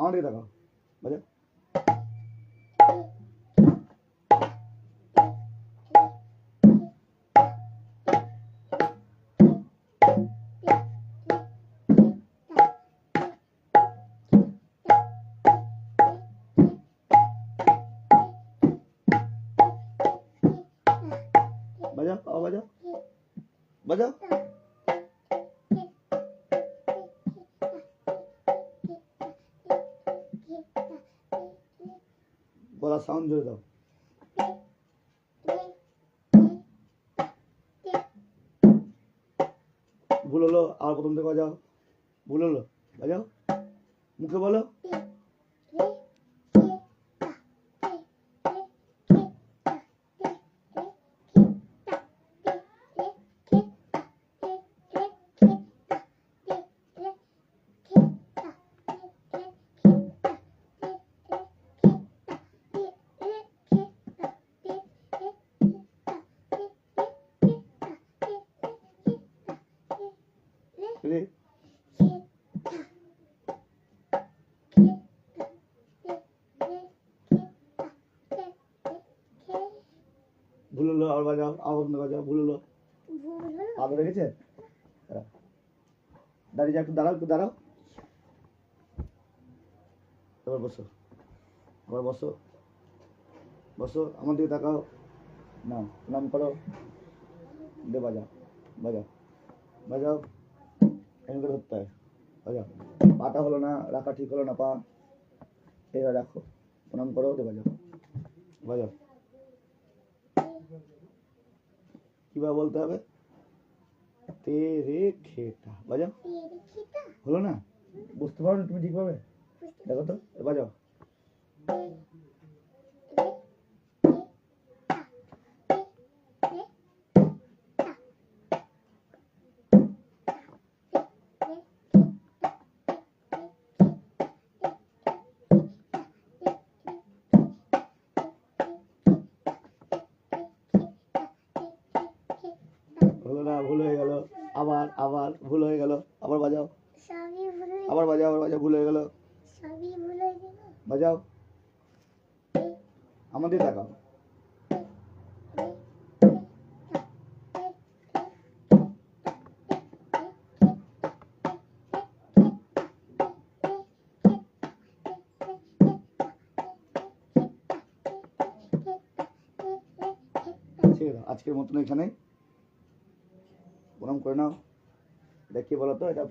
আমার দিকে তাকাও, বাজাও। বাজাও, আবার বাজাও, বাজাও। গলার সাউন্ড জোরে দাও। ভুল হলো, আবার প্রথম থেকে বাজাও। ভুল হলো, বাজাও, মুখে বলো। ভুল হলো, আবার বাজাও, আবার বাজাও। ভুল হলো, আবার রেখেছে। দাঁড়িয়ে যা, একটু দাঁড়াও, একটু দাঁড়াও। এবার বসো, আবার বসো, বসো, আমার দিকে তাকাও। না, প্রণাম করো, দে বাজাও, বাজাও, বাজাও। এমন করে ধরতে হয়, বাজাও। পাটা হলো না, রাখা ঠিক হলো না পা, এবার রাখো, প্রণাম করো, দে বাজাও, বাজাও। কিভাবে বলতে হবে? তেরে খেতা, বাজাও। হলো না? বুঝতে পারো না তুমি ঠিকভাবে? দেখো তো, বাজাও। হলো না, ভুল হয়ে গেল। আবার আবার ভুল হয়ে গেল, আবার বাজাও, আবার বাজাও, আবার বাজাও। ভুল হয়ে গেল, বাজাও। আমাদের তাকাও। আজকের মতন এখানে প্রণাম করে নাও। এটা কি বলো তো, এটা